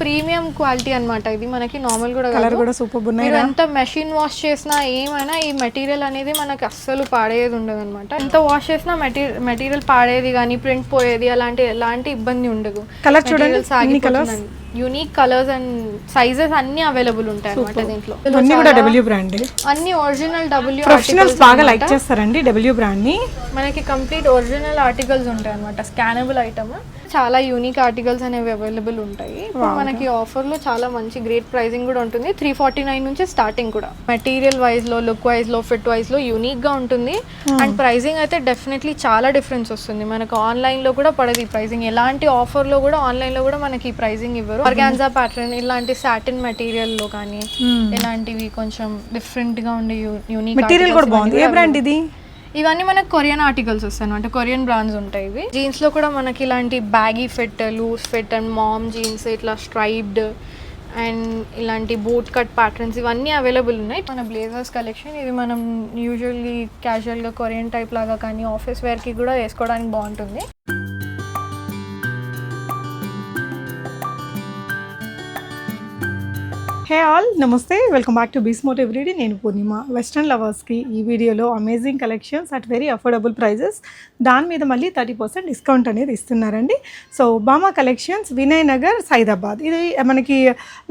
Premium quality అన్నమాట. ఇది మనకి నార్మల్ కూడా కలర్ కూడా సూపర్ ఉన్నాయి. మీరు ఎంత మెషిన్ వాష్ చేసినా ఏమైనా ఈ మెటీరియల్ అనేది మనకి అస్సలు పాడేది ఉండదు అనమాట. ఎంత వాష్ చేసినా మెటీరియల్ పాడేది కానీ ప్రింట్ పోయేది ఎలాంటి ఇబ్బంది ఉండదు. కలర్ చూడండి, యూనిక్ కలర్స్ అండ్ సైజెస్ అన్ని అవైలబుల్ ఉంటాయి అన్నమాట దీంట్లో. అన్ని కూడా డబ్ల్యూ బ్రాండ్, అన్ని ఒరిజినల్ డబ్ల్యూ. ప్రొఫెషనల్స్ బాగా లైక్ చేస్తారండి డబ్ల్యూ బ్రాండ్ ని. మనకి కంప్లీట్ ఒరిజినల్ ఆర్టికల్స్ ఉంటాయి అన్నమాట. స్కానబుల్ ఐటమ్, చాలా యూనిక్ ఆర్టికల్స్ అనేవి అవైలబుల్ ఉంటాయి. మనకి ఆఫర్ లో చాలా మంచి గ్రేట్ ప్రైసింగ్ కూడా ఉంటుంది. 349 నుంచి స్టార్టింగ్ కూడా. మెటీరియల్ వైజ్ లో, లుక్ వైజ్ లో, ఫిట్ వైజ్ లో యూనిక్ గా ఉంటుంది. అండ్ ప్రైసింగ్ అయితే డెఫినెట్లీ చాలా డిఫరెన్స్ వస్తుంది. మనకు ఆన్లైన్ లో కూడా పడదు ఈ ప్రైసింగ్. ఎలాంటి ఆఫర్ లో కూడా ఆన్లైన్ లో కూడా మనకి ఈ ప్రైసింగ్ ఇవ్వరు. ఆర్గాన్జా ప్యాటర్న్ ఇలాంటి సాటిన్ మెటీరియల్ లో కానీ ఇలాంటివి కొంచెం డిఫరెంట్ గా ఉండే యూనిక్ మెటీరియల్ కూడా బాగుంది. ఏ బ్రాండ్ ఇది? ఇవన్నీ మనకు కొరియన్ ఆర్టికల్స్ వస్తాయి అనమాట. కొరియన్ బ్రాండ్స్ ఉంటాయి ఇవి. జీన్స్ లో కూడా మనకి ఇలాంటి baggy fit, loose fit and mom jeans, ఇట్లా స్ట్రైప్డ్ అండ్ ఇలాంటి బూట్ కట్ ప్యాటర్న్స్ ఇవన్నీ అవైలబుల్ ఉన్నాయి. మన బ్లేజర్స్ కలెక్షన్ ఇది మనం యూజువల్లీ క్యాజువల్గా కొరియన్ టైప్ లాగా కానీ ఆఫీస్ వేర్కి కూడా వేసుకోవడానికి బాగుంటుంది. హే ఆల్, నమస్తే, welcome back to Bsmart everyday. నేను పూర్ణిమ. వెస్ట్రన్ లవర్స్కి ఈ వీడియోలో amazing collections at very affordable prices, దాని మీద మళ్ళీ 30% డిస్కౌంట్ అనేది ఇస్తున్నారండి. So Bhama collections, Vinay Nagar, Saidabad. ఇది మనకి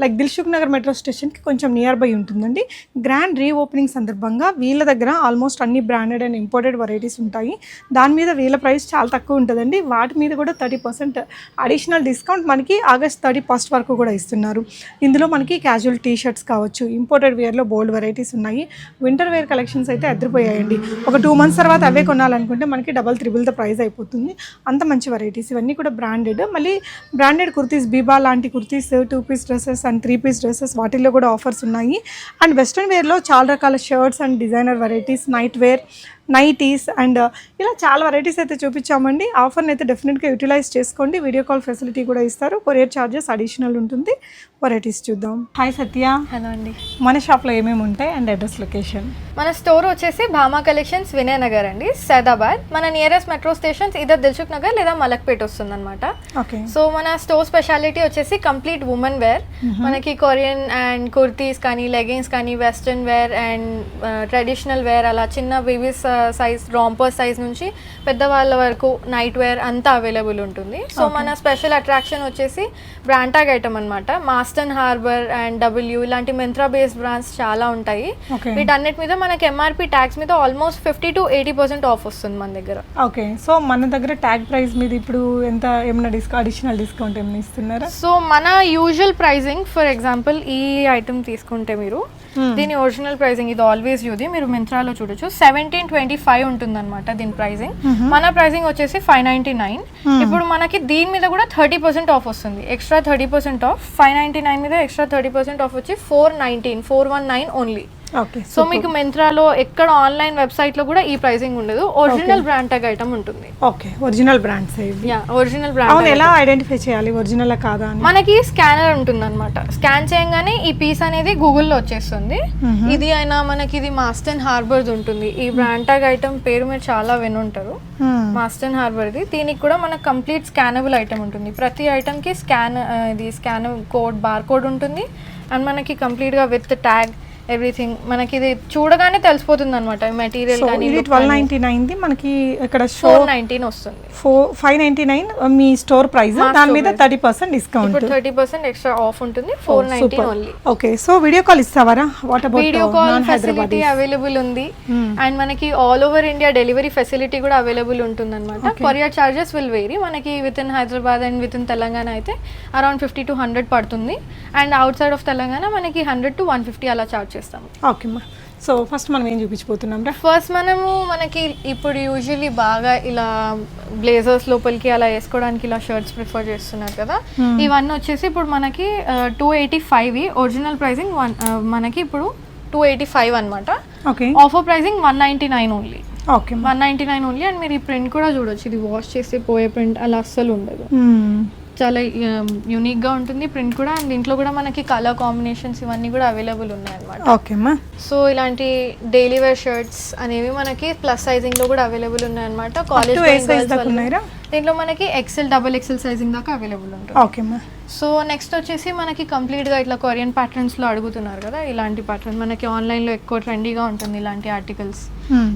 లైక్ దిల్సుఖ్ నగర్ మెట్రో స్టేషన్కి కొంచెం నియర్ బై ఉంటుందండి. గ్రాండ్ రీఓపెనింగ్ సందర్భంగా వీళ్ళ దగ్గర ఆల్మోస్ట్ అన్ని బ్రాండెడ్ అండ్ ఇంపోర్టెడ్ వెరైటీస్ ఉంటాయి. దాని మీద వీళ్ళ ప్రైస్ చాలా తక్కువ ఉంటుందండి. వాటి మీద కూడా 30% అడిషనల్ డిస్కౌంట్ మనకి ఆగస్ట్ 31 వరకు కూడా ఇస్తున్నారు. ఇందులో మనకి క్యాజువల్ టీ షర్ట్స్ కావచ్చు, ఇంపోర్టెడ్ వేర్లో బోల్డ్ వెరైటీస్ ఉన్నాయి. వింటర్ వేర్ కలెక్షన్స్ అయితే అదిరిపోయాయండి. ఒక 2 months తర్వాత అవే కొనాలనుకుంటే మనకి డబల్ త్రిబుల్ ద ప్రైస్ అయిపోతుంది. అంత మంచి వెరైటీస్ ఇవన్నీ కూడా బ్రాండెడ్. మళ్ళీ బ్రాండెడ్ కుర్తీస్, బీబా లాంటి kurtis, 2 piece dresses and 3 piece dresses వాటిల్లో కూడా ఆఫర్స్ ఉన్నాయి. అండ్ వెస్ట్రన్ వేర్లో చాలా రకాల shirts and designer varieties, night wear, nighties and ఇలా చాలా వెరైటీస్ అయితే చూపించామండి. ఆఫర్ని అయితే డెఫినెట్గా యూటిలైజ్ చేసుకోండి. వీడియో కాల్ ఫెసిలిటీ కూడా ఇస్తారు. కొరియర్ ఛార్జెస్ అడిషనల్ ఉంటుంది. వెరైటీస్ చూద్దాం. హాయ్ సత్య. హలో అండి. మన షాప్లో ఏమేమి ఉంటాయి అండ్ అడ్రస్, లొకేషన్? మన స్టోర్ వచ్చేసి భామా కలెక్షన్స్, వినయ్ నగర్ అండి, సైదాబాద్. మన నియరెస్ట్ మెట్రో స్టేషన్స్ ఇదర్ దిల్సుఖ్ నగర్ లేదా మలక్పేట్ వస్తుంది అనమాట. ఓకే. సో మన స్టోర్ స్పెషాలిటీ వచ్చేసి కంప్లీట్ ఉమెన్ వేర్. మనకి కొరియన్ అండ్ కుర్తీస్ కానీ, లెగిన్స్ కానీ, western wear and traditional wear, అలా చిన్న బేబీస్ సైజ్, రాంపర్ సైజ్ నుంచి పెద్దవాళ్ళ వరకు నైట్ వేర్ అంతా అవైలబుల్ ఉంటుంది. సో మన స్పెషల్ అట్రాక్షన్ వచ్చేసి బ్రాండ్ ట్యాగ్ ఐటమ్ అనమాట. మాస్టన్ హార్బర్ అండ్ డబ్ల్యూ ఇలాంటి మింత్రా బేస్డ్ బ్రాండ్స్ చాలా ఉంటాయి. వీటన్నిటి మీద మనకి ఎంఆర్పి ట్యాగ్స్ మీద ఆల్మోస్ట్ 50 to 80% ఆఫ్ వస్తుంది మన దగ్గర. ఓకే. సో మన దగ్గర ట్యాగ్ ప్రైస్ మీద ఇప్పుడు ఎంత, ఏమైనా అడిషనల్ డిస్కౌంట్ ఏమైనా ఇస్తున్నారా? సో మన యూజువల్ ప్రైసింగ్, ఫర్ ఎగ్జాంపుల్ ఈ ఐటమ్ తీసుకుంటే మీరు దీని ఒరిజినల్ ప్రైసింగ్ ఇది ఆల్వేస్ యూది, మీరు మింత్రాలో చూడొచ్చు, 1725 ఉంటుంది అనమాట దీని ప్రైసింగ్. మన ప్రైసింగ్ వచ్చేసి 599. ఇప్పుడు మనకి దీని మీద కూడా 30% ఆఫ్ వస్తుంది. ఎక్స్ట్రా 30% ఆఫ్, 599 మీద ఎక్స్ట్రా 30% ఆఫ్ వచ్చి 419 ఓన్లీ. ఓకే. సో మీకు మింత్రాలో ఎక్కడ ఆన్లైన్ వెబ్సైట్ లో కూడా ఈ ప్రైసింగ్ ఉండదు. ఒరిజినల్ బ్రాండ్ ట్యాగ్ ఐటమ్ ఉంటుంది. ఓకే. ఒరిజినల్ బ్రాండ్స్ ఇవి. Yeah, original brand. అవును, ఎలా ఐడెంటిఫై చేయాలి ఒరిజినల్ కాదా అని? మనకి స్కానర్ ఉంటుంది అనమాట. స్కాన్ చేయగానే ఈ పీస్ అనేది గూగుల్లో వచ్చేస్తుంది. ఇది అయినా మనకి ఇది మాస్టన్ హార్బర్ ఉంటుంది. ఈ బ్రాండ్ ట్యాగ్ ఐటమ్ పేరు మీరు చాలా వినుంటారు, మాస్టన్ హార్బర్ది. దీనికి కూడా మనకు కంప్లీట్ స్కానబుల్ ఐటమ్ ఉంటుంది. ప్రతి ఐటమ్ కి స్కాన్ కోడ్, బార్ కోడ్ ఉంటుంది. అండ్ మనకి కంప్లీట్ గా విత్ ట్యాగ్ ఎవ్రీథింగ్ మనకి ఇది చూడగానే తెలిసిపోతుంది అనమాట. మెటీరియల్ కానీ 1299 మనకి ఇక్కడ 419 వస్తుంది. 599 మీ స్టోర్ ప్రైస్, దాని మీద 30% డిస్కౌంట్. ఇప్పుడు 30% ఎక్స్ట్రా ఆఫ్ ఉంటుంది. 419 only. Okay. So video call ఇస్తావరా? What about video call facility available ఉంది. అండ్ మనకి all over India delivery facility కూడా అవైలబుల్ ఉంటుంది అనమాట. Courier charges will vary. మనకి within Hyderabad and within Telangana అయితే అరౌండ్ 50 to 100 పడుతుంది. And outside of Telangana మనకి 100 to 150 అలా చార్జ్ చేస్తాము. ఓకే మా. సో ఫస్ట్ మనం ఏం చూపించబోతున్నాం రా? ఫస్ట్ మనకి ఇప్పుడు యూజువల్లీ బాగా ఇలా బ్లేజర్స్ లోపలికి అలా వేసుకోవడానికి ఇలా షర్ట్స్ ప్రిఫర్ చేస్తున్నారు కదా. ఇవన్నీ వచ్చేసి ఇప్పుడు మనకి 285 ఒరిజినల్ ప్రైసింగ్ మనకి ఇప్పుడు 285 అనమాట. Okay. Offer pricing 199 only. Okay. 199 only. And మీరు ఈ ప్రింట్ కూడా చూడొచ్చు. ఇది వాష్ చేస్తే పోయే ప్రింట్ అలా అస్సలు ఉండదు. చాలా యూనిక్ గా ఉంటుంది ప్రింట్ కూడా. అండ్ దీంట్లో కూడా మనకి కలర్ కాంబినేషన్స్ ఇవన్నీ కూడా అవైలబుల్ ఉన్నాయి అన్నమాట. ఓకేమా. సో ఇలాంటి డైలీ వేర్ షర్ట్స్ అనేవి మనకి ప్లస్ సైజింగ్ లో కూడా అవైలబుల్ ఉన్నాయి అన్నమాట. కాలేజ్ దీంట్లో మనకి XL, XXL సైజింగ్ దాకా అవైలబుల్ ఉంటుంది. ఓకేమా. సో నెక్స్ట్ వచ్చేసి మనకి కంప్లీట్గా ఇట్లా కొరియన్ ప్యాటర్న్స్లో అడుగుతున్నారు కదా, ఇలాంటి ప్యాటర్న్ మనకి ఆన్లైన్లో ఎక్కువ ట్రెండీగా ఉంటుంది ఇలాంటి ఆర్టికల్స్.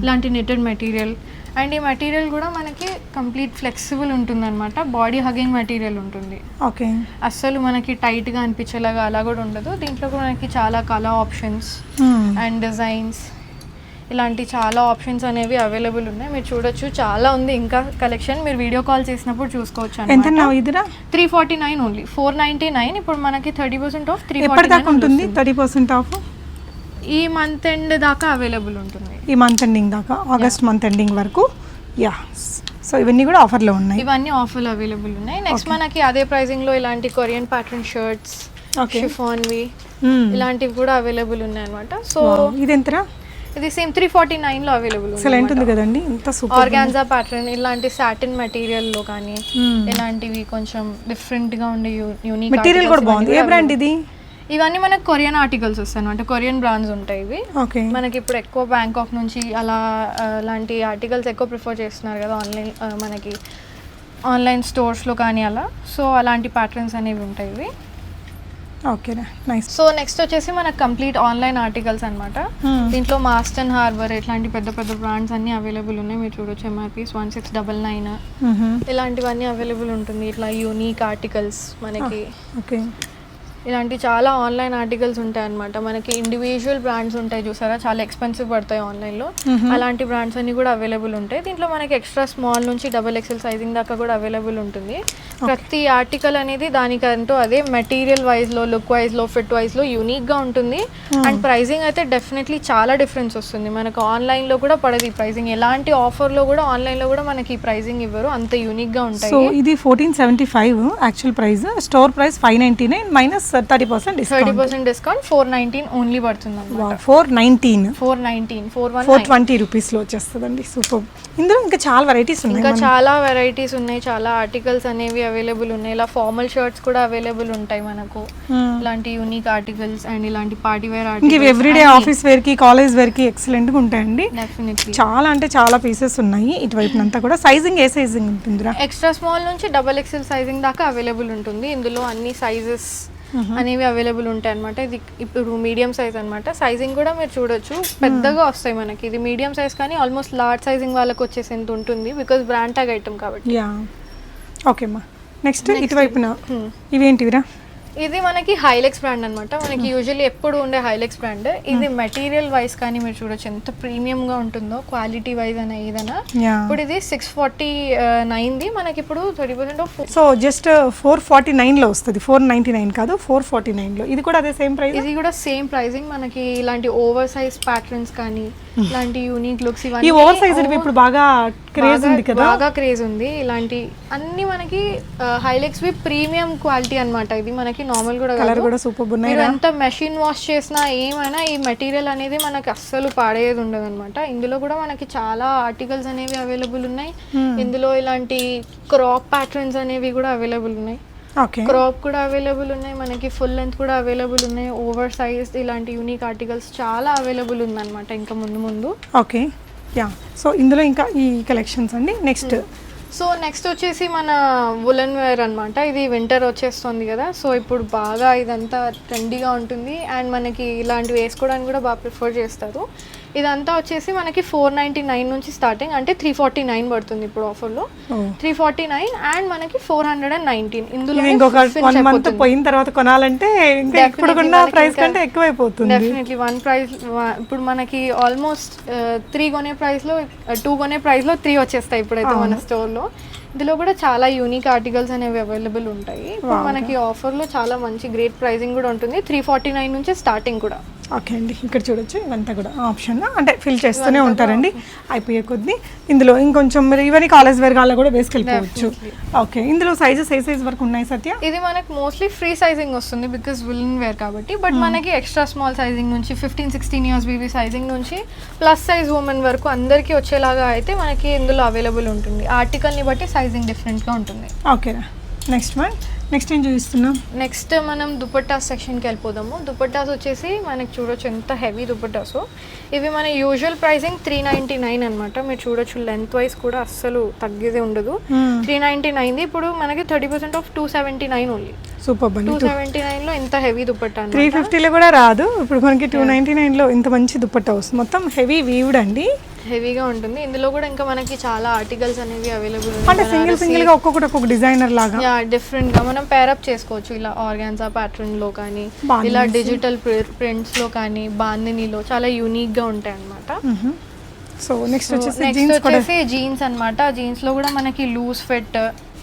ఇలాంటి నెటెడ్ మెటీరియల్, అండ్ ఈ మెటీరియల్ కూడా మనకి కంప్లీట్ ఫ్లెక్సిబుల్ ఉంటుంది అనమాట, బాడీ హగింగ్ మెటీరియల్ ఉంటుంది. ఓకే, అస్సలు మనకి టైట్గా అనిపించేలాగా అలా కూడా ఉండదు. దీంట్లో కూడా మనకి చాలా కలర్ ఆప్షన్స్ అండ్ డిజైన్స్ ఇలాంటి చాలా ఆప్షన్స్ అనేవి అవైలబుల్ ఉన్నాయి. మీరు చూడొచ్చు, చాలా ఉంది ఇంకా కలెక్షన్. మీరు వీడియో కాల్ చేసినప్పుడు చూసుకోవచ్చు. 349 ఓన్లీ, 499. ఇప్పుడు మనకి 30% ఆఫ్ 349 ఉంటుంది. 30% ఆఫ్ ఈ మంత్ ఎండ్ దాకా అవైలబుల్ ఉంటుంది. ఈ మంత్ ఎండింగ్ దాకా, ఆగస్ట్ మంత్ ఎండింగ్ వరకు. యా, సో ఇవన్నీ కూడా ఆఫర్లో ఉన్నాయి. ఇవన్నీ ఆఫర్లు అవైలబుల్ ఉన్నాయి. నెక్స్ట్ మనకి అదే ప్రైజింగ్లో ఇలాంటి కొరియన్ ప్యాటర్న్ షర్ట్స్, షిఫాన్వి ఇలాంటివి కూడా అవైలబుల్ ఉన్నాయి అనమాట. సో ఇది ఎంతరా? ఇది సేమ్ 349 లో అవైలబుల్ ఉంది కదండి. ఇంత సూపర్ ఆర్గాన్జా ప్యాటర్న్, ఇలాంటి సాటిన్ మెటీరియల్ లో కానీ ఇలాంటివి కొంచెం డిఫరెంట్ గా ఉండే యూనిక్ మెటీరియల్ కూడా బాగుంది. ఏ బ్రాండ్ ఇది? ఇవన్నీ మనకి కొరియన్ ఆర్టికల్స్ వస్తాయి అనమాట, కొరియన్ బ్రాండ్స్ ఉంటాయి ఇవి. మనకి ఇప్పుడు ఎక్కువ బ్యాంకాక్ నుంచి అలా అలాంటి ఆర్టికల్స్ ఎక్కువ ప్రిఫర్ చేస్తున్నారు కదా ఆన్లైన్, మనకి ఆన్లైన్ స్టోర్స్లో కానీ అలా. సో అలాంటి ప్యాటర్న్స్ అనేవి ఉంటాయి ఇవి. ఓకేనా, నైస్. సో నెక్స్ట్ వచ్చేసి మనకు కంప్లీట్ ఆన్లైన్ ఆర్టికల్స్ అనమాట. దీంట్లో మాస్టన్ హార్బర్ ఇట్లాంటి పెద్ద పెద్ద బ్రాండ్స్ అన్ని అవైలబుల్ ఉన్నాయి. మీరు చూడొచ్చు, ఎంఆర్పీస్ 1699 ఇలాంటివన్నీ అవైలబుల్ ఉంటుంది. ఇట్లా యూనిక్ ఆర్టికల్స్ మనకి. ఓకే, ఇలాంటి చాలా ఆన్లైన్ ఆర్టికల్స్ ఉంటాయి అనమాట. మనకి ఇండివిజువల్ బ్రాండ్స్ ఉంటాయి చూసారా, చాలా ఎక్స్పెన్సివ్ పడతాయి ఆన్లైన్లో. అలాంటి బ్రాండ్స్ అన్ని కూడా అవైలబుల్ ఉంటాయి. దీంట్లో మనకి ఎక్స్ట్రా స్మాల్ నుంచి XXL సైజింగ్ దాకా కూడా అవైలబుల్ ఉంటుంది. ప్రతి ఆర్టికల్ అనేది దానికంటూ అదే మెటీరియల్ వైజ్లో, లుక్ వైజ్లో, ఫిట్ వైజ్లో యూనిక్గా ఉంటుంది. అండ్ ప్రైజింగ్ అయితే డెఫినెట్లీ చాలా డిఫరెన్స్ వస్తుంది. మనకు ఆన్లైన్లో కూడా పడదు ఈ ప్రైజింగ్. ఎలాంటి ఆఫర్లో కూడా ఆన్లైన్లో కూడా మనకి ఈ ప్రైజింగ్ ఇవ్వరు, అంత యూనిక్గా ఉంటాయి. సో ఇది 1475 actual price, store price 599 minus 30% discount 419 only పడుతుంది. 420 రూపీస్లో వచ్చేస్తుందండి. సూపర్. ఇందులో ఇంకా చాలా వెరైటీస్ ఉన్నాయి. చాలా ఆర్టికల్స్ అనేవి అవైలబుల్ ఉన్నాయి. ఇలా ఫార్మల్ షర్ట్స్ కూడా అవైలబుల్ ఉంటాయి మనకు. ఇలాంటి యూనిక్ ఆర్టికల్స్ అండ్ ఇలాంటి party wear articles, everyday office wear కి, కాలేజ్ వేర్ కి ఎక్సలెంట్ గా ఉంటాయండి. డెఫినెట్లీ చాలా అంటే చాలా పీసెస్ ఉన్నాయి ఇటువైపు అంతా కూడా. సైజింగ్ ఏ సైజింగ్ ఉంటుందిరా? ఎక్స్ట్రా స్మాల్ నుంచి XXL సైజింగ్ దాకా అవైలబుల్ ఉంటుంది. ఇందులో అన్ని సైజెస్ అనేవి అవైలబుల్ ఉంటాయి అనమాట. ఇది ఇప్పుడు మీడియం సైజ్ అనమాట. సైజింగ్ కూడా మీరు చూడొచ్చు, పెద్దగా వస్తాయి మనకి. ఇది మీడియం సైజ్ కానీ ఆల్మోస్ట్ లార్జ్ సైజింగ్ వాళ్ళకి వచ్చేసేంత ఉంటుంది, బికాస్ బ్రాండ్ ట్యాగ్ ఐటమ్ కాబట్టి. ఓకే అమ్మా, నెక్స్ట్ ఇటువైపున ఇవేంటివిరా? ఇది మనకి హైలెక్స్ బ్రాండ్ అనమాట. మనకి యూజువల్లీ ఎప్పుడు ఉండే హైలెక్స్ బ్రాండ్. ఇది మెటీరియల్ వైజ్ కానీ మీరు చూడొచ్చు ఎంత ప్రీమియం గా ఉంటుందో, క్వాలిటీ వైజ్ అనే ఏదైనా. ఇప్పుడు ఇది 649 మనకి ఇప్పుడు 30% ఆఫ్. సో జస్ట్ 449 లో వస్తుంది, 499 కాదు, 449 లో. ఇది కూడా అదే సేమ్ ప్రైస్? ఇది కూడా సేమ్ ప్రైజింగ్. మనకి ఇలాంటి ఓవర్ సైజ్ ప్యాటర్న్స్ కానీ ఇలాంటి యూనిక్ లుక్స్, ఇవన్నీ ఈ ఓవర్ సైజ్ ఇప్పుడు బాగా క్రేజ్ ఉంది కదా, బాగా క్రేజ్ ఉంది. ఇలాంటి అన్ని మనకి హైలెక్స్ వి ప్రీమియం క్వాలిటీ అన్నమాట. ఇది మనకి నార్మల్ కూడా కలర్ కూడా సూపర్ ఉన్నాయి. మీరు ఎంత మెషిన్ వాష్ చేసినా ఏమైనా ఈ మెటీరియల్ అనేది మనకి అస్సలు పాడేది ఉండదు అనమాట. ఇందులో కూడా మనకి చాలా ఆర్టికల్స్ అనేవి అవైలబుల్ ఉన్నాయి. ఇందులో ఇలాంటి క్రాప్ ప్యాటర్న్స్ అనేవి కూడా అవైలబుల్ ఉన్నాయి. క్రాప్ కూడా అవైలబుల్ ఉన్నాయి మనకి, ఫుల్ లెంత్ కూడా అవైలబుల్ ఉన్నాయి, ఓవర్ సైజ్ ఇలాంటి యూనిక్ ఆర్టికల్స్ చాలా అవైలబుల్ ఉందన్నమాట ఇంకా ముందు. Okay, yeah. సో ఇందులో ఇంకా ఈ కలెక్షన్స్ అండి. నెక్స్ట్ వచ్చేసి మన వులెన్ వేర్ అనమాట. ఇది వింటర్ వచ్చేస్తుంది కదా, సో ఇప్పుడు బాగా ఇదంతా ట్రెండీగా ఉంటుంది. అండ్ మనకి ఇలాంటివి వేసుకోవడానికి కూడా బాగా ప్రిఫర్ చేస్తారు. ఇదంతా వచ్చేసి మనకి 499 నుంచి స్టార్టింగ్, అంటే 349 పడుతుంది ఇప్పుడు ఆఫర్లో. 349 అండ్ మనకి 419. ఇందులో ఇంకొక 1 మంత్ పోయిన తర్వాత కొనాలంటే ఇప్పుడు ప్రైస్ కంటే ఎక్కువైపోతుంది. డెఫినెట్లీ ఇప్పుడు మనకి ఆల్మోస్ట్ 3 కొనే ప్రైస్లో 2 కొనే ప్రైస్లో 3 వచ్చేస్తాయి ఇప్పుడైతే మన స్టోర్లో. ఇందులో కూడా చాలా యూనిక్ ఆర్టికల్స్ అనేవి అవైలబుల్ ఉంటాయి. ఇప్పుడు మనకి ఆఫర్లో చాలా మంచి గ్రేట్ ప్రైజింగ్ కూడా ఉంటుంది. 349 నుంచి స్టార్టింగ్ కూడా. ఓకే అండి, ఇక్కడ చూడొచ్చు ఇవంతా కూడా ఆప్షన్, అంటే ఫిల్ చేస్తూనే ఉంటారండి అయిపోయే కొద్దీ. ఇందులో ఇంకొంచెం మీరు ఇవన్నీ కాలేజ్ వేర్ గాల్లో కూడా వేసుకెళ్ళిపోవచ్చు. ఓకే, ఇందులో సైజెస్ ఏ సైజ్ వరకు ఉన్నాయి సత్య? ఇది మనకి మోస్ట్లీ ఫ్రీ సైజింగ్ వస్తుంది బికాస్ విలన్ వేర్ కాబట్టి. బట్ మనకి ఎక్స్ట్రా స్మాల్ సైజింగ్ నుంచి 15-16 ఇయర్స్ బేబీ సైజింగ్ నుంచి ప్లస్ సైజ్ ఉమెన్ వరకు అందరికీ వచ్చేలాగా అయితే మనకి ఇందులో అవైలబుల్ ఉంటుంది. ఆర్టికల్ని బట్టి సైజింగ్ డిఫరెంట్గా ఉంటుంది. ఓకేనా, నెక్స్ట్ ఏం చూపిస్తున్నాం? నెక్స్ట్ మనం దుపట్టాస్ సెక్షన్కి వెళ్ళిపోదాము. దుపట్టాస్ వచ్చేసి మనకి చూడొచ్చు ఎంత హెవీ దుపట్టాస్. ఇవి మన యూజువల్ ప్రైసింగ్ 399 అనమాట. మీరు చూడొచ్చు లెంత్ వైజ్ కూడా అస్సలు తగ్గేదే ఉండదు. 399 ఇప్పుడు మనకి 30% ఆఫ్ 279 ఓన్లీ. సూపర్ బండి. 279 లో ఇంత హెవీ దుపట్టా 350లో కూడా రాదు. ఇప్పుడు మనకి 299 లో ఇంత మంచి దుపట్టా వస్తుంది. మొత్తం హెవీ వీవ్డ్ అండి, హెవీగా ఉంటుంది. ఇందులో కూడా ఇంకా మనకి చాలా ఆర్టికల్స్ అనేవి అవైలబుల్ అంటే సింగిల్ గా ఒక్కొక్క డిజైనర్ లాగా డిఫరెంట్ గా మనం పేరప్ చేసుకోవచ్చు. ఇలా ఆర్గాన్జా ప్యాటర్న్ లో కానీ, ఇలా డిజిటల్ ప్రింట్స్ లో కానీ, బాందినీలో చాలా యూనిక్ గా ఉంటాయి అన్నమాట. సో నెక్స్ట్ వచ్చేసి జీన్స్ అన్నమాట. జీన్స్ లో కూడా మనకి లూజ్ ఫిట్,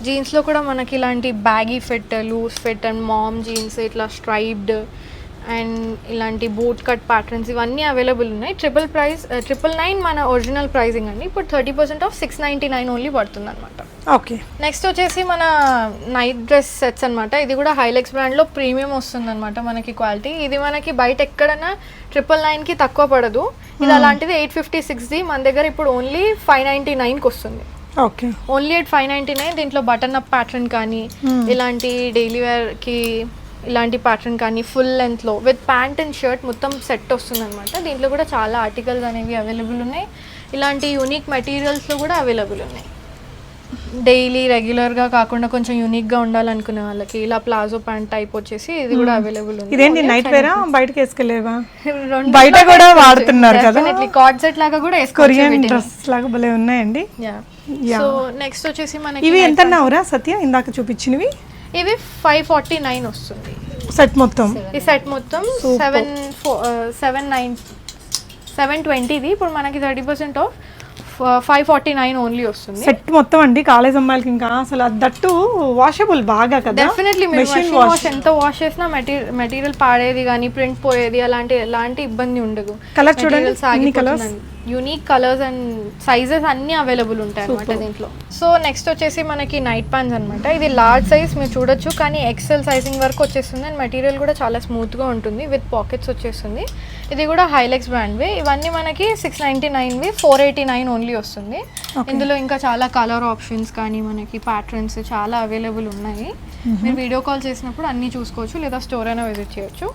జీన్స్ లో కూడా మనకి ఇలాంటి baggy fit, loose fit and mom jeans, ఇట్లా స్ట్రైప్డ్ అండ్ ఇలాంటి బూట్ కట్ ప్యాటర్న్స్ ఇవన్నీ అవైలబుల్ ఉన్నాయి. 999 మన ఒరిజినల్ ప్రైజింగ్ అండి. ఇప్పుడు 30% ఆఫ్ 699 ఓన్లీ పడుతుంది అనమాట. ఓకే, నెక్స్ట్ వచ్చేసి మన నైట్ డ్రెస్ సెట్స్ అనమాట. ఇది కూడా హైలెక్స్ బ్రాండ్లో ప్రీమియం వస్తుంది అనమాట మనకి క్వాలిటీ. ఇది మనకి బయట ఎక్కడైనా 999కి తక్కువ పడదు. ఇది అలాంటిది 856ది మన దగ్గర ఇప్పుడు ఓన్లీ 599కి వస్తుంది. Okay, only at 599. దీంట్లో బటన్ అప్ ప్యాటర్న్ కానీ, ఇలాంటి డైలీ వేర్కి ఇలాంటి ప్యాటర్న్ కానీ, ఫుల్ లెంత్లో విత్ ప్యాంట్ అండ్ షర్ట్ మొత్తం సెట్ వస్తుంది అనమాట. దీంట్లో కూడా చాలా ఆర్టికల్స్ అనేవి అవైలబుల్ ఉన్నాయి. ఇలాంటి యూనిక్ మెటీరియల్స్లో కూడా అవైలబుల్ ఉన్నాయి. డైలీ రెగ్యులర్గా కాకుండా కొంచెం యూనిక్గా ఉండాలనుకునే వాళ్ళకి ఇలా ప్లాజో ప్యాంట్ టైప్ వచ్చేసి ఇది కూడా అవైలబుల్ ఉంది. ఇదేంటి నైట్ వేరా బయటకి వేసుకెళ్ళేవా? బయట కూడా వాడుతున్నారు కదా, కార్డ్ సెట్ లాగా కూడా కొరియన్ డ్రెస్ లాగా భలే ఉన్నాయండి. సో నెక్స్ట్ వచ్చేసి మనకి ఇవి ఎంత అన్నావురా సత్య ఇందాక చూపించినవి? ఇవి 549 వస్తుంది సెట్ మొత్తం. ఈ సెట్ మొత్తం 720ది ఇప్పుడు మనకి 30% ఆఫ్ 549 ఓన్లీ వస్తుంది. సెట్ మొత్తం అండి. కాలేజ్ అమ్మాయిలకి ఇంకా అసలు దట్టు వాషబుల్ బాగా కదా. డెఫినెట్లీ మెషిన్ వాష్ ఎంత వాష్ చేసినా మెటీరియల్ పాడేది కానీ, ప్రింట్ పోయేది ఎలాంటి ఇబ్బంది ఉండదు. కలర్ చూడండి, యూనిక్ కలర్స్ అండ్ సైజెస్ అన్ని అవైలబుల్ ఉంటాయి అన్నమాట దీంట్లో. సో నెక్స్ట్ వచ్చేసి మనకి నైట్ ప్యాంట్స్ అనమాట. ఇది లార్జ్ సైజ్ మీరు చూడొచ్చు, కానీ ఎక్సెల్ సైజింగ్ వరకు వచ్చేస్తుంది. అండ్ మెటీరియల్ కూడా చాలా స్మూత్గా ఉంటుంది విత్ పాకెట్స్ వచ్చేస్తుంది. ఇది కూడా హైలెక్స్ బ్రాండ్వి. ఇవన్నీ మనకి 699వి 489 ఓన్లీ వస్తుంది. ఇందులో ఇంకా చాలా కలర్ ఆప్షన్స్ కానీ మనకి ప్యాటర్న్స్ చాలా అవైలబుల్ ఉన్నాయి. మీరు వీడియో కాల్ చేసినప్పుడు అన్నీ చూసుకోవచ్చు, లేదా స్టోర్ అయినా విజిట్ చేయొచ్చు.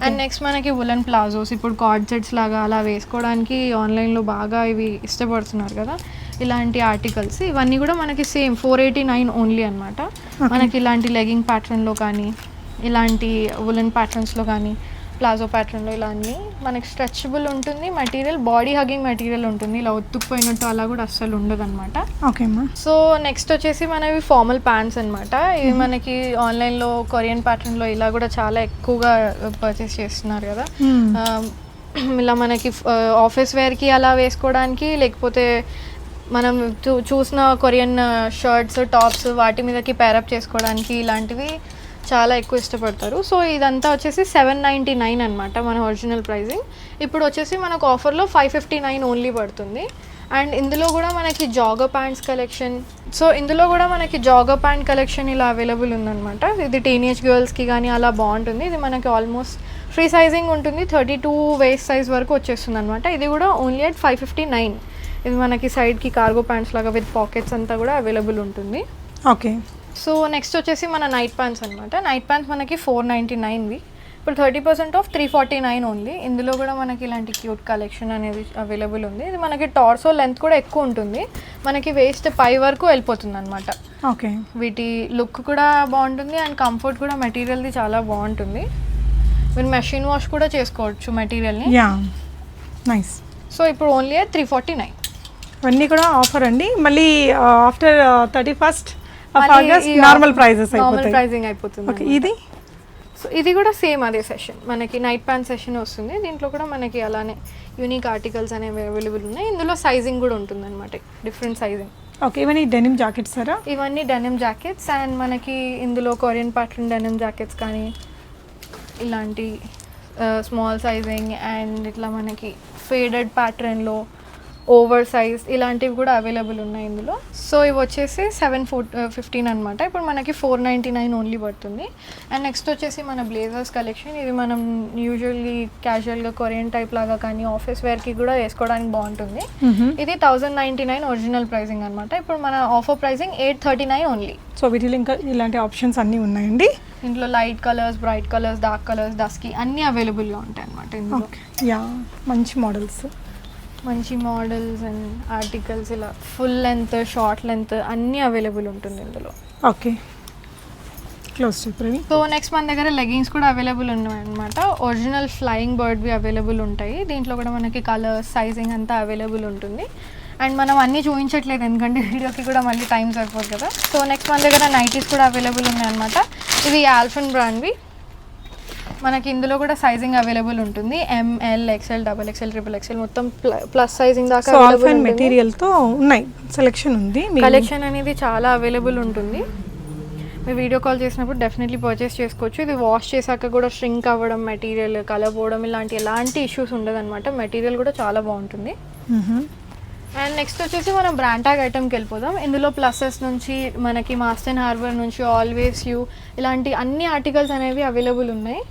అండ్ నెక్స్ట్ మనకి వులెన్ ప్లాజోస్, ఇప్పుడు కార్డ్ సెట్స్ లాగా అలా వేసుకోవడానికి ఆన్లైన్లో బాగా ఇవి ఇష్టపడుతున్నారు కదా, ఇలాంటి ఆర్టికల్స్ ఇవన్నీ కూడా మనకి సేమ్ 489 ఓన్లీ అనమాట. మనకి ఇలాంటి లెగింగ్ ప్యాటర్న్లో కానీ, ఇలాంటి వులెన్ ప్యాటర్న్స్లో కానీ, ప్లాజో ప్యాటర్న్లో ఇలా అన్నీ మనకి స్ట్రెచబుల్ ఉంటుంది. మెటీరియల్ బాడీ హగ్గింగ్ మెటీరియల్ ఉంటుంది, ఇలా ఒత్తుకుపోయినట్టు అలా కూడా అస్సలు ఉండదు అనమాట. ఓకే అమ్మా. సో నెక్స్ట్ వచ్చేసి మనవి ఫార్మల్ ప్యాంట్స్ అనమాట. ఇవి మనకి ఆన్లైన్లో కొరియన్ ప్యాటర్న్లో ఇలా కూడా చాలా ఎక్కువగా పర్చేస్ చేస్తున్నారు కదా. ఇలా మనకి ఆఫీస్ వేర్కి అలా వేసుకోవడానికి, లేకపోతే మనం చూసిన కొరియన్ షర్ట్స్ టాప్స్ వాటి మీదకి పేరప్ చేసుకోవడానికి ఇలాంటివి చాలా ఎక్కువ ఇష్టపడతారు. సో ఇదంతా వచ్చేసి 799 అనమాట మన ఒరిజినల్ ప్రైజింగ్. ఇప్పుడు వచ్చేసి మనకు ఆఫర్లో 559 ఓన్లీ పడుతుంది. అండ్ ఇందులో కూడా మనకి జాగర్ ప్యాంట్స్ కలెక్షన్, సో ఇందులో కూడా మనకి జాగర్ ప్యాంట్ కలెక్షన్ ఇలా అవైలబుల్ ఉందన్నమాట. ఇది టీనేజ్ గర్ల్స్కి కానీ అలా బాగుంటుంది. ఇది మనకి ఆల్మోస్ట్ ఫ్రీ సైజింగ్ ఉంటుంది, 32 వేస్ట్ సైజ్ వరకు వచ్చేస్తుంది అనమాట. ఇది కూడా ఓన్లీ అట్ 559. ఇది మనకి సైడ్కి కార్గో ప్యాంట్స్ లాగా విత్ పాకెట్స్ అంతా కూడా అవైలబుల్ ఉంటుంది. ఓకే. సో నెక్స్ట్ వచ్చేసి మన నైట్ ప్యాంట్స్ అనమాట. నైట్ ప్యాంట్స్ మనకి 499వి ఇప్పుడు 30% ఆఫ్ 349 ఓన్లీ. ఇందులో కూడా మనకి ఇలాంటి క్యూట్ కలెక్షన్ అనేది అవైలబుల్ ఉంది. ఇది మనకి టార్సో లెంత్ కూడా ఎక్కువ ఉంటుంది, మనకి వేస్ట్ పై వరకు వెళ్ళిపోతుంది అనమాట. ఓకే. వీటి లుక్ కూడా బాగుంటుంది అండ్ కంఫర్ట్ కూడా మెటీరియల్ది చాలా బాగుంటుంది. మీరు మెషిన్ వాష్ కూడా చేసుకోవచ్చు మెటీరియల్ని. నైస్. సో ఇప్పుడు ఓన్లీ 349. ఇవన్నీ కూడా ఆఫర్ అండి. మళ్ళీ ఆఫ్టర్ 31st నార్మల్ ప్రైజింగ్ అయిపోతుంది. ఓకే. ఇది సో ఇది కూడా సేమ్ అదే సెషన్, మనకి నైట్ ప్యాంట్ సెషన్ వస్తుంది. దీంట్లో కూడా మనకి అలానే యూనిక్ ఆర్టికల్స్ అనేవి అవైలబుల్ ఉన్నాయి. ఇందులో సైజింగ్ కూడా ఉంటుంది అనమాట, డిఫరెంట్ సైజింగ్. ఓకే. ఇవన్నీ డెనిమ్ జాకెట్స్ సారా? ఇవన్నీ డెనిమ్ జాకెట్స్. అండ్ మనకి ఇందులో కొరియన్ ప్యాటర్న్ డెనిమ్ జాకెట్స్ కానీ, ఇలాంటి స్మాల్ సైజింగ్ అండ్ ఇట్లా మనకి ఫేడెడ్ ప్యాటర్న్లో ఓవర్ సైజ్ ఇలాంటివి కూడా అవైలబుల్ ఉన్నాయి ఇందులో. సో ఇవి వచ్చేసి 715 అనమాట. ఇప్పుడు మనకి 499 ఓన్లీ పడుతుంది. అండ్ నెక్స్ట్ వచ్చేసి మన బ్లేజర్స్ కలెక్షన్. ఇది మనం యూజువల్లీ క్యాజువల్గా కొరియన్ టైప్ లాగా కానీ ఆఫీస్ వేర్కి కూడా వేసుకోవడానికి బాగుంటుంది. ఇది 1099 ఒరిజినల్ ప్రైజింగ్ అనమాట. ఇప్పుడు మన ఆఫర్ ప్రైజింగ్ 839 ఓన్లీ. సో వీటిలో ఇంకా ఇలాంటి ఆప్షన్స్ అన్నీ ఉన్నాయండి. ఇందులో light colours, bright colours, dark colours, dusky అన్నీ అవైలబుల్గా ఉంటాయి అనమాట ఇందులో. మంచి మోడల్స్ అండ్ ఆర్టికల్స్ ఇలా ఫుల్ లెంత్, షార్ట్ లెంత్ అన్నీ అవైలబుల్ ఉంటుంది ఇందులో. ఓకే. క్లోజ్ చెప్పండి. సో నెక్స్ట్ మన దగ్గర లెగిన్స్ కూడా అవైలబుల్ ఉన్నాయి అనమాట. ఒరిజినల్ ఫ్లయింగ్ బర్డ్వి అవైలబుల్ ఉంటాయి. దీంట్లో కూడా మనకి కలర్స్, సైజింగ్ అంతా అవైలబుల్ ఉంటుంది. అండ్ మనం అన్నీ చూపించట్లేదు ఎందుకంటే వీడియోకి కూడా మళ్ళీ టైం సరిపోదు కదా. సో నెక్స్ట్ మన దగ్గర నైటీస్ కూడా అవైలబుల్ ఉన్నాయన్నమాట. ఇవి ఆల్ఫన్ బ్రాండ్వి. మనకి ఇందులో కూడా సైజింగ్ అవైలబుల్ ఉంటుంది. ML, XL, double XL, triple XL మొత్తం ప్లస్ సైజింగ్ దాకా ఆల్ఫన్ మెటీరియల్తో ఉన్నాయి. సెలెక్షన్ ఉంది. కలెక్షన్ అనేది చాలా అవైలబుల్ ఉంటుంది. మీరు వీడియో కాల్ చేసినప్పుడు డెఫినెట్లీ పర్చేస్ చేసుకోవచ్చు. ఇది వాష్ చేశాక కూడా ష్రింక్ అవ్వడం, మెటీరియల్ కలర్ పోవడం ఇలాంటి ఎలాంటి ఇష్యూస్ ఉండదన్నమాట. మెటీరియల్ కూడా చాలా బాగుంటుంది. అండ్ నెక్స్ట్ వచ్చేసి మనం బ్రాండ్ ట్యాగ్ ఐటమ్కి వెళ్ళిపోదాం. ఇందులో ప్లసెస్ నుంచి మనకి మాస్టన్ హార్బర్ నుంచి ఆల్వేస్ యూ ఇలాంటి అన్ని ఆర్టికల్స్ అనేవి అవైలబుల్ ఉన్నాయి.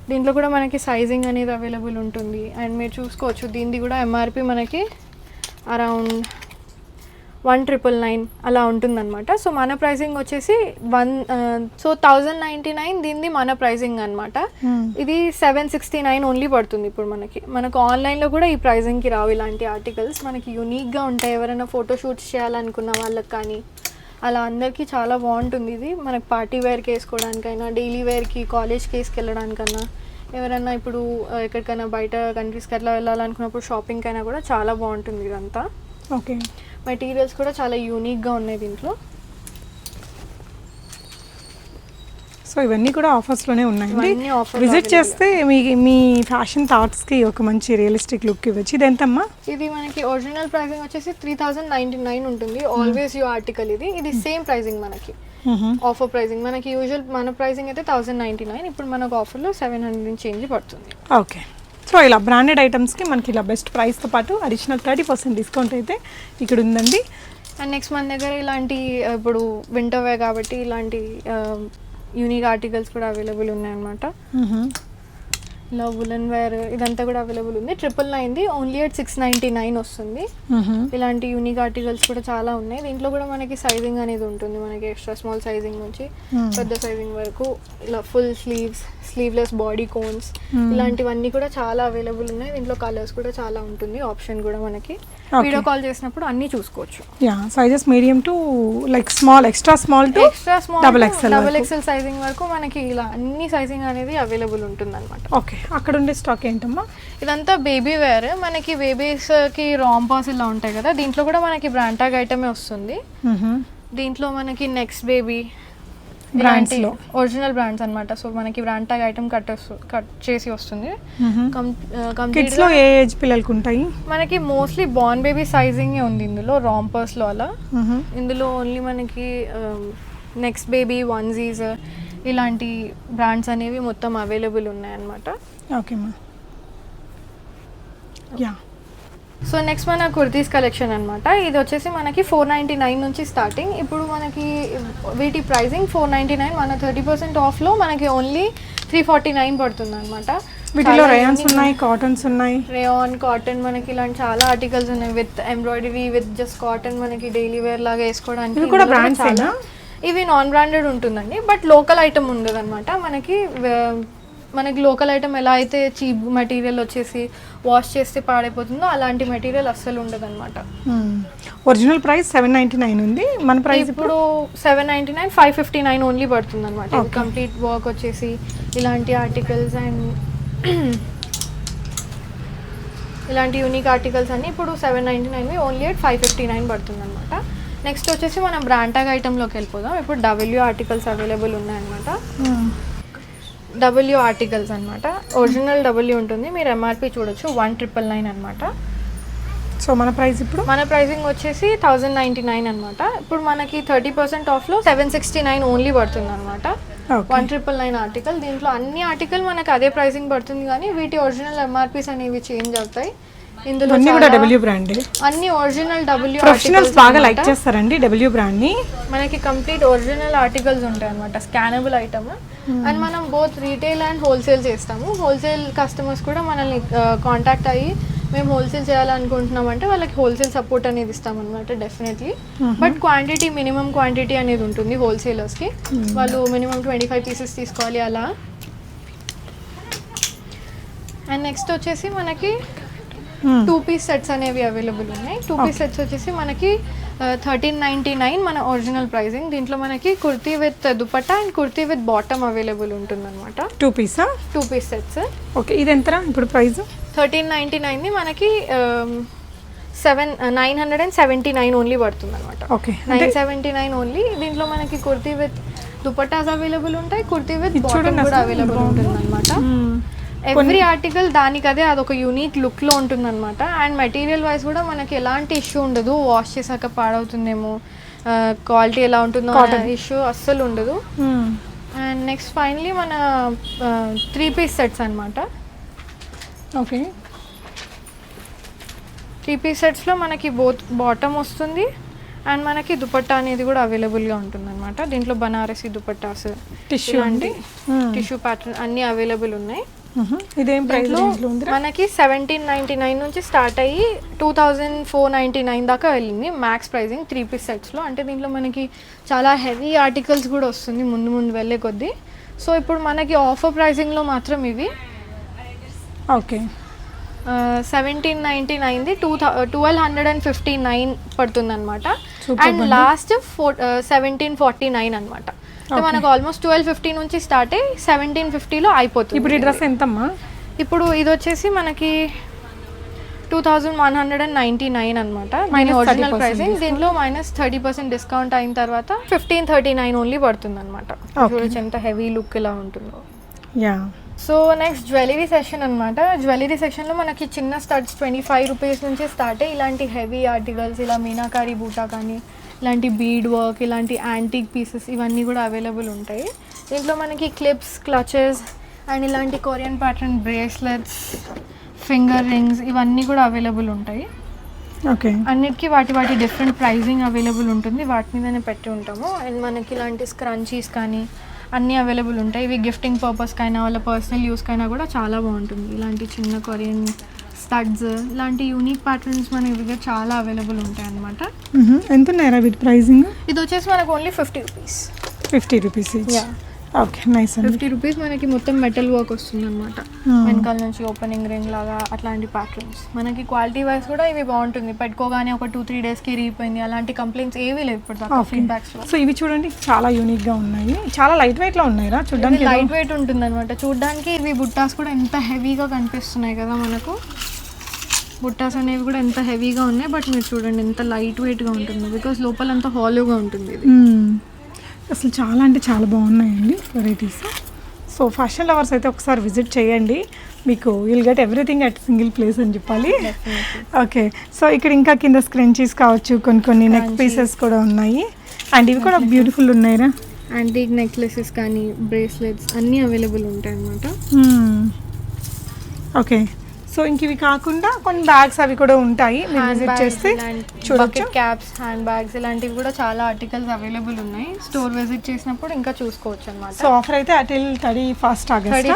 దీంట్లో కూడా మనకి సైజింగ్ అనేది అవైలబుల్ ఉంటుంది. అండ్ మీరు చూసుకోవచ్చు దీనిది కూడా ఎంఆర్పి మనకి అరౌండ్ 1,999 అలా ఉంటుందన్నమాట. సో మన ప్రైసింగ్ వచ్చేసి 1,099 దీనిది మన ప్రైసింగ్ అనమాట. ఇది 769 ఓన్లీ పడుతుంది ఇప్పుడు మనకు ఆన్లైన్లో కూడా ఈ ప్రైజింగ్కి రావు ఇలాంటి ఆర్టికల్స్. మనకి యూనిక్గా ఉంటాయి. ఎవరైనా ఫోటోషూట్స్ చేయాలనుకున్న వాళ్ళకి కానీ అలా అందరికీ చాలా బాగుంటుంది. ఇది మనకు పార్టీ వేర్కి వేసుకోవడానికైనా, డైలీ వేర్కి, కాలేజ్కి వేసుకెళ్ళడానికన్నా, ఎవరైనా ఇప్పుడు ఎక్కడికైనా బయట కంట్రీస్కి అట్లా వెళ్ళాలనుకున్నప్పుడు షాపింగ్కి అయినా కూడా చాలా బాగుంటుంది ఇదంతా. ఓకే. మెటీరియల్స్ కూడా చాలా యూనిక్గా ఉన్నాయి దీంట్లో. సో ఇవన్నీ కూడా ఆఫర్స్లోనే ఉన్నాయి. విజిట్ చేస్తే మీ ఫ్యాషన్ థాట్స్కి ఒక మంచి రియలిస్టిక్ లుక్ ఇవ్వచ్చు. ఇది ఎంతమ్మా? ఇది మనకి ఒరిజినల్ ప్రైసింగ్ వచ్చేసి 3,099 ఉంటుంది. ఆల్వేస్ యూ ఆర్టికల్ ఇది సేమ్ ప్రైసింగ్ మనకి. ఆఫర్ ప్రైసింగ్ మనకి యూజువల్ మన ప్రైసింగ్ అయితే 1,099. ఇప్పుడు మనకు ఆఫర్లో 700 చేంజ్ పడుతుంది. ఓకే. సో ఇలా బ్రాండెడ్ ఐటమ్స్కి మనకి ఇలా బెస్ట్ ప్రైస్తో పాటు అడిషనల్ 30% డిస్కౌంట్ అయితే ఇక్కడ ఉందండి. అండ్ నెక్స్ట్ మన దగ్గర ఇలాంటి ఇప్పుడు వింటర్ వే కాబట్టి ఇలాంటి యూనిక్ ఆర్టికల్స్ కూడా అవైలబుల్ ఉన్నాయన్నమాట. ఇలా వులెన్ వేర్ ఇదంతా కూడా అవైలబుల్ ఉంది. 999 ఓన్లీ అట్ 699 వస్తుంది. ఇలాంటి యూనిక్ ఆర్టికల్స్ కూడా చాలా ఉన్నాయి. దీంట్లో కూడా మనకి సైజింగ్ అనేది ఉంటుంది. మనకి ఎక్స్ట్రా స్మాల్ సైజింగ్ నుంచి పెద్ద సైజింగ్ వరకు ఇలా full sleeves, sleeveless body cones ఇలాంటివన్నీ కూడా చాలా అవైలబుల్ ఉన్నాయి. దీంట్లో కలర్స్ కూడా చాలా ఉంటుంది. ఆప్షన్ కూడా మనకి వీడియో కాల్ చేసినప్పుడు అన్ని చూసుకోవచ్చు. Sizes medium to like small, extra small to double XL sizing వరకు మనకి ఇలా అన్ని సైజింగ్ అనేది అవైలబుల్ ఉంటుంది అనమాట. ఓకే. అక్కడ ఉండే స్టాక్ ఏంటమ్మా? ఇదంతా బేబీ వేర్. మనకి బేబీస్కి రాంపాస్ ఇలా ఉంటాయి కదా, దీంట్లో కూడా మనకి బ్రాండ్ ట్యాగ్ ఐటమే వస్తుంది. దీంట్లో మనకి నెక్స్ట్ బేబీ బ్రాండ్స్లో ఒరిజినల్ బ్రాండ్స్ అనమాట. సో మనకి బ్రాండ్ ట్యాగ్ ఐటమ్ కట్ చేసి వస్తుంది. కిడ్స్లో ఏ ఏజ్ పిల్లలకు ఉంటాయి? మనకి మోస్ట్లీ బార్న్ బేబీ సైజింగ్ ఉంది ఇందులో, రాంపర్స్లో అలా. ఇందులో ఓన్లీ మనకి నెక్స్ట్ బేబీ, వన్జీస్ ఇలాంటి బ్రాండ్స్ అనేవి మొత్తం అవైలబుల్ ఉన్నాయన్నమాట. ఓకేమ్మా. సో నెక్స్ట్ మన కుర్తీస్ కలెక్షన్ అనమాట. ఇది వచ్చేసి మనకి 499 నుంచి స్టార్టింగ్. ఇప్పుడు మనకి వీటి ప్రైజింగ్ 499. మన 30% ఆఫ్లో మనకి ఓన్లీ 349 పడుతుంది అనమాట. వీటిలో రేయాన్స్ ఉన్నాయి, కాటన్స్ ఉన్నాయి. రేయాన్, కాటన్ మనకి ఇలాంటి చాలా ఆర్టికల్స్ ఉన్నాయి. With embroidery, with just cotton మనకి డైలీ వేర్ లాగా వేసుకోవడానికి. ఇవి నాన్ బ్రాండెడ్ ఉంటుందండి, బట్ లోకల్ ఐటమ్ ఉండదు అనమాట. మనకి లోకల్ ఐటమ్ ఎలా అయితే చీప్ మెటీరియల్ వచ్చేసి వాష్ చేస్తే పాడైపోతుందో అలాంటి మెటీరియల్ అస్సలు ఉండదు అనమాట. ఒరిజినల్ ప్రైస్ 799 ఉంది. మన ప్రైస్ ఇప్పుడు 799, 559 ఓన్లీ పడుతుంది అనమాట. కంప్లీట్ వర్క్ వచ్చేసి ఇలాంటి ఆర్టికల్స్ అండ్ ఇలాంటి యూనిక్ ఆర్టికల్స్ అన్ని ఇప్పుడు 799 ఓన్లీ అట్ 559 పడుతుంది అనమాట. నెక్స్ట్ వచ్చేసి మనం బ్రాండ్ ట్యాగ్ ఐటెంలోకి వెళ్ళిపోదాం. ఇప్పుడు డబ్ల్యూ ఆర్టికల్స్ అవైలబుల్ ఉన్నాయన్నమాట. డబ్ల్యూ ఆర్టికల్స్ అనమాట. ఒరిజినల్ డబ్ల్యూ ఉంటుంది. మీరు ఎంఆర్పి చూడొచ్చు 1,999 అనమాట. సో మన ప్రైస్ ఇప్పుడు మన ప్రైసింగ్ వచ్చేసి 1,099 అనమాట. ఇప్పుడు మనకి 30% ఆఫ్లో 769 ఓన్లీ పడుతుంది అనమాట. 1,999 ఆర్టికల్. దీంట్లో అన్ని ఆర్టికల్ మనకి అదే ప్రైసింగ్ పడుతుంది, కానీ వీటి ఒరిజినల్ ఎంఆర్పీస్ అనేవి చేంజ్ అవుతాయి. ఇందులో అన్ని కూడా డబ్ల్యూ బ్రాండ్, అన్ని ఒరిజినల్ డబ్ల్యూ ప్రొఫెషనల్స్ బాగా లైక్ చేస్తారండి డబ్ల్యూ బ్రాండ్ ని. మనకి కంప్లీట్ ఒరిజినల్ ఆర్టికల్స్ ఉంటాయి అనమాట. Scannable item. అండ్ మనం బోత్ రీటైల్ అండ్ హోల్సేల్ చేస్తాము. హోల్సేల్ కస్టమర్స్ కూడా మనల్ని కాంటాక్ట్ అయ్యి మేము హోల్సేల్ చేయాలనుకుంటున్నాం అంటే వాళ్ళకి హోల్సేల్ సపోర్ట్ అనేది ఇస్తాం అనమాట definitely. But quantity, minimum quantity అనేది ఉంటుంది హోల్సేలర్స్కి. వాళ్ళు మినిమం 25 పీసెస్ తీసుకోవాలి అలా. అండ్ నెక్స్ట్ వచ్చేసి మనకి 2 పీస్ సెట్స్ అనేవి అవైలబుల్ ఉన్నాయి. 2 పీస్ సెట్స్ వచ్చేసి మనకి 1399 మన ఒరిజినల్ ప్రైసింగ్. దీంట్లో మనకి kurti with dupatta and kurti with bottom available ఉంటుందన్నమాట. 2 పీసా? 2 piece sets. ఓకే, ఇది ఎంతరా ఇప్పుడు ప్రైస్? 1399 మనకి 979 ఓన్లీ పడుతుంది అనమాట. Okay, 979 only. దీంట్లో మనకి కుర్తీ విత్ దుపట్టాస్ అవైలబుల్ ఉంటాయి, కుర్తీ విత్ బాటమ్ కూడా అవైలబుల్ ఉంటుంది అనమాట. ఎవ్రీ ఆర్టికల్ దానికదే అదొక యూనిక్ లుక్లో ఉంటుందన్నమాట. అండ్ మెటీరియల్ వైజ్ కూడా మనకి ఎలాంటి ఇష్యూ ఉండదు, వాష్ చేసాక పాడవుతుందేమో, క్వాలిటీ ఎలా ఉంటుందో ఇష్యూ అస్సలు ఉండదు. అండ్ నెక్స్ట్ ఫైనలీ మన 3 పీస్ సెట్స్ అనమాట. ఓకే, 3 పీస్ సెట్స్లో మనకి బాటమ్ వస్తుంది అండ్ మనకి దుపట్టా అనేది కూడా అవైలబుల్గా ఉంటుంది అనమాట. దీంట్లో బనారసి దుపట్టాస్, టిష్యూ అండి, టిష్యూ ప్యాటర్న్ అన్నీ అవైలబుల్ ఉన్నాయి. ఇదేం ప్రైస్ మనకి 1799 నుంచి స్టార్ట్ అయ్యి 2499 దాకా వెళ్ళింది మ్యాక్స్ ప్రైజింగ్ 3 పీస్ సెట్స్లో. అంటే దీంట్లో మనకి చాలా హెవీ ఆర్టికల్స్ కూడా వస్తుంది ముందు ముందు వెళ్ళే కొద్దీ. సో ఇప్పుడు మనకి ఆఫర్ ప్రైజింగ్లో మాత్రం ఇవి. ఓకే, 1799ది 1259 పడుతుంది అనమాట. అండ్ లాస్ట్ 1749 అనమాట. మనకు ఆల్మోస్ట్ 1250 నుంచి స్టార్ట్ అయ్యి 1750లో అయిపోతుంది. ఇప్పుడు ఈ డ్రెస్ ఎంతమ్మా? ఇప్పుడు ఇది వచ్చేసి మనకి 2199 అనమాట ఒరిజినల్ ప్రైసింగ్. దీంట్లో -30% డిస్కౌంట్ అయిన తర్వాత 1539 ఓన్లీ పడుతుంది అనమాట. చూడొచ్చు ఎంత హెవీ లుక్ ఇలా ఉంటుందో. సో నెక్స్ట్ జ్యువెలరీ సెక్షన్ అనమాట. జ్యువెలరీ సెక్షన్లో మనకి చిన్న స్టడ్స్ 25 రూపీస్ నుంచి స్టార్ట్ అయ్యి ఇలాంటి హెవీ ఆర్టికల్స్, ఇలా మీనాకారి బూటా కానీ, ఇలాంటి బీడ్ వర్క్, ఇలాంటి యాంటిక్ పీసెస్ ఇవన్నీ కూడా అవైలబుల్ ఉంటాయి. దీంట్లో మనకి క్లిప్స్, క్లచెస్ అండ్ ఇలాంటి Korean pattern bracelets, finger rings ఇవన్నీ కూడా అవైలబుల్ ఉంటాయి. ఓకే, అన్నిటికీ వాటి డిఫరెంట్ ప్రైజింగ్ అవైలబుల్ ఉంటుంది, వాటి మీదనే పెట్టి ఉంటాము. అండ్ మనకి ఇలాంటి స్క్రంచీస్ కానీ అన్నీ అవైలబుల్ ఉంటాయి. ఇవి గిఫ్టింగ్ పర్పస్కైనా వాళ్ళ పర్సనల్ యూస్కైనా కూడా చాలా బాగుంటుంది. ఇలాంటి చిన్న కొరియన్ స్టడ్స్, ఇలాంటి యూనిక్ ప్యాటర్న్స్ మన ఇవి చాలా అవైలబుల్ ఉంటాయి అన్నమాట. ఎంత ఉన్నాయా వీటి ప్రైసింగ్? ఇది వచ్చేసి మనకు only 50 rupees. 50 rupees. Okay, nice. 50 rupees మనకి మొత్తం మెటల్ వర్క్ వస్తుంది అనమాట. వెనకాల నుంచి ఓపెనింగ్ రింగ్ లాగా అట్లాంటి ప్యాటర్న్స్. మనకి క్వాలిటీ వైజ్ కూడా ఇవి బాగుంటుంది. పెట్టుకోగానే ఒక 2-3 డేస్కి ఇరిగిపోయింది అలాంటి కంప్లైంట్స్ ఏవీ లేవు ఇప్పుడు దాకా ఫీడ్బ్యాక్స్. సో ఇవి చూడండి చాలా యూనిక్గా ఉన్నాయి, చాలా లైట్ వెయిట్లో ఉన్నాయిరా చూడడానికి. లైట్ వెయిట్ ఉంటుంది అనమాట చూడడానికి. ఇవి బుట్టాస్ కూడా ఎంత హెవీగా కనిపిస్తున్నాయి కదా మనకు. బుట్టాస్ అనేవి కూడా ఎంత హెవీగా ఉన్నాయి, బట్ మీరు చూడండి ఎంత లైట్ వెయిట్గా ఉంటుంది బికాస్ లోపల అంతా హాలోగా ఉంటుంది ఇది. అసలు చాలా అంటే చాలా బాగున్నాయండి వెరైటీస్. సో ఫ్యాషన్ లవర్స్ అయితే ఒకసారి విజిట్ చేయండి, మీకు will get everything at single place అని చెప్పాలి. ఓకే, సో ఇక్కడ ఇంకా కింద స్క్రంచీస్ కావచ్చు, కొన్ని నెక్ పీసెస్ కూడా ఉన్నాయి. అండ్ ఇవి కూడా బ్యూటిఫుల్ ఉన్నాయిరా. యాంటిక్ నెక్లెసెస్ కానీ బ్రేస్లెట్స్ అన్నీ అవైలబుల్ ఉంటాయి అన్నమాట. ఓకే, సో ఇంక ఇవి కాకుండా కొన్ని బ్యాగ్స్ అవి కూడా ఉంటాయి, మీరు విజిట్ చేస్తే చూడొచ్చు. క్యాప్స్, హ్యాండ్ బ్యాగ్స్ ఇలాంటివి కూడా చాలా ఆర్టికల్స్ అవైలబుల్ ఉన్నాయి. స్టోర్ విజిట్ చేసినప్పుడు ఇంకా చూసుకోవచ్చు అనమాట. సో ఆఫర్ అయితే అటిల్ 31st ఆగస్ట్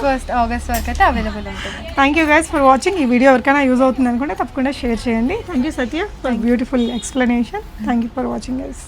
వరకు అయితే అవైలబుల్ ఉంటుంది. Thank you guys for watching. ఈ వీడియో ఎవరికైనా యూజ్ అవుతుంది అనుకుంటే తప్పకుండా షేర్ చేయండి. Thank you Satya for beautiful explanation. Thank you for watching guys.